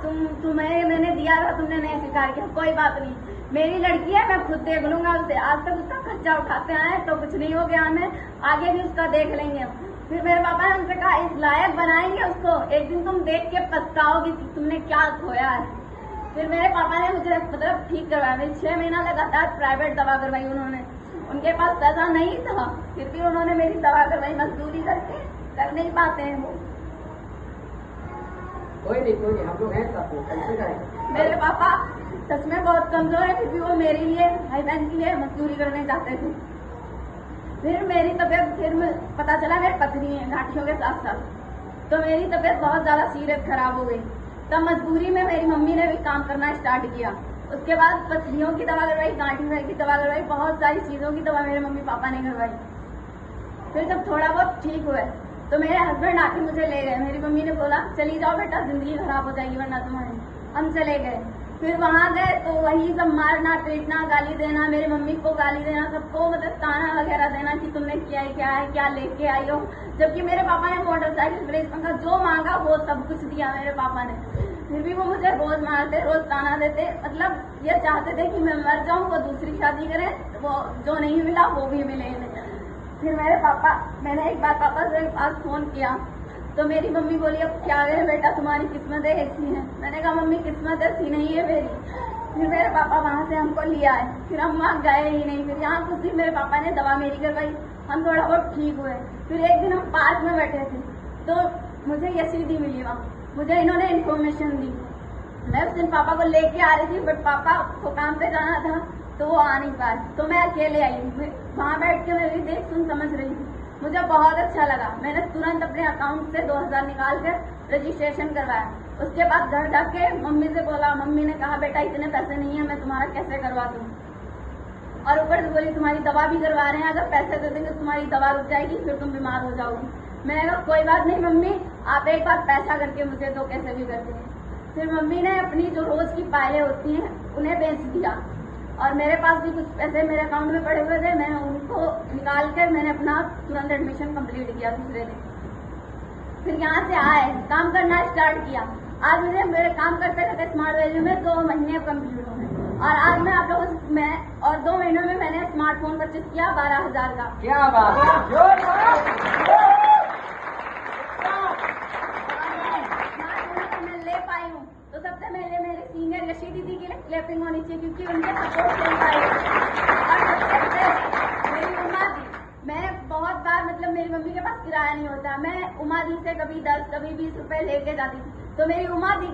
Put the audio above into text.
मैंने दिया था, तुमने नहीं स्वीकार किया, कोई बात नहीं, मेरी लड़की है, मैं खुद देख लूंगा उसे। आज तक उसका खर्चा उठाते आए तो कुछ नहीं हो गया, हमें आगे भी उसका देख लेंगे। फिर मेरे पापा ने उनसे कहा इस लायक बनाएंगे उसको, एक दिन तुम देख के पछताओगी कि तुमने क्या खोया है। फिर मेरे पापा ने मुझे मतलब ठीक करवाया, मेरी 6 महीना लगातार प्राइवेट दवा करवाई उन्होंने। उनके पास पैसा नहीं था, फिर भी उन्होंने मेरी दवा करवाई, मजदूरी करके कर नहीं पाते हैं वो। कोई नहीं, हम लोग हैं साथ में, कैसे करें। मेरे पापा सच में बहुत कमजोर है, फिर भी वो मेरे लिए, भाई बहन के लिए मजदूरी करने जाते थे। फिर मेरी तबीयत, फिर पता चला मेरी पथरी है गांठियों के साथ साथ, तो मेरी तबीयत बहुत ज्यादा सीरियस खराब हो गई। तब मजबूरी में मेरी मम्मी ने भी काम करना स्टार्ट किया। उसके बाद पथरियों की दवा करवाई, गांठी की दवा करवाई, बहुत सारी चीजों की दवा मेरे मम्मी पापा ने करवाई। फिर जब थोड़ा बहुत ठीक हुए तो मेरे हस्बैंड आके मुझे ले गए। मेरी मम्मी ने बोला चली जाओ बेटा, जिंदगी खराब हो जाएगी वरना तुम्हारी। हम चले गए। फिर वहां गए तो वही सब मारना पीटना, गाली देना, मेरी मम्मी को गाली देना, सबको मतलब ताना वगैरह देना कि तुमने किया है, क्या है, क्या लेके आई हो। जबकि मेरे पापा ने मोटरसाइकिल, फ्रिज, पंखा जो मांगा वो सब कुछ दिया मेरे पापा ने। फिर भी वो मुझे रोज मारते, रोज ताना देते, मतलब ये चाहते थे कि मैं मर जाऊं, वो दूसरी शादी करें, वो जो नहीं मिला वो भी मिले। फिर मेरे पापा, मैंने एक बार पापा से पास फोन किया तो मेरी मम्मी बोली अब क्या है बेटा, तुम्हारी किस्मत है ऐसी है। मैंने कहा मम्मी किस्मत ऐसी नहीं है मेरी। फिर मेरे पापा वहां से हमको लिया है, फिर हम वहां गए ही नहीं। फिर यहाँ कुछ दिन मेरे पापा ने दवा मेरी करवाई, हम थोड़ा बहुत ठीक हुए। फिर एक दिन हम पार्क में बैठे थे तो मुझे ये सीडी मिली, वहाँ मुझे इन्होंने इन्फॉर्मेशन दी। मैं उस दिन पापा को लेके आ रही थी, बट पापा को काम पे जाना था तो वो आ नहीं पाए, तो मैं अकेले आई। वहां बैठ के मैं भी देख सुन समझ रही थी, मुझे बहुत अच्छा लगा। मैंने तुरंत अपने अकाउंट से 2000 निकाल कर रजिस्ट्रेशन करवाया। उसके बाद घर जाके मम्मी से बोला, मम्मी ने कहा बेटा इतने पैसे नहीं है, मैं तुम्हारा कैसे करवा दूं। और ऊपर से बोली तुम्हारी दवा भी करवा रहे हैं, अगर पैसे दे देंगे तुम्हारी दवा रुक जाएगी, फिर तुम बीमार हो जाओगी। मैंने कहा कोई बात नहीं मम्मी, आप एक बार पैसा करके मुझे दो, कैसे भी करके। फिर मम्मी ने अपनी जो रोज की फाइलें होती हैं उन्हें बेच दिया, और मेरे पास भी कुछ पैसे मेरे अकाउंट में पड़े हुए थे, मैंने उनको निकाल कर मैंने अपना तुरंत एडमिशन कंप्लीट किया दूसरे दिन। फिर यहाँ से आए, काम करना स्टार्ट किया। आज मुझे मेरे काम करते करते स्मार्ट वैल्यू में 2 महीने कंप्लीट हुए, और आज मैं आप लोगों से, मैं और 2 महीनों में मैंने स्मार्टफोन परचेज किया 12,000 का। क्या बात है। मैं ले पाई हूँ तो सबसे पहले मेरे सीनियर यशी दीदी की क्लैपिंग होनी चाहिए, क्योंकि उनके सपोर्ट से पाई। और सबसे मेरी उमा दी, मैं बहुत बार मतलब मेरी मम्मी के पास किराया नहीं होता, मैं उमा दी से कभी 10 कभी 20 रुपए लेके जाती थी, तो मेरी उमा दी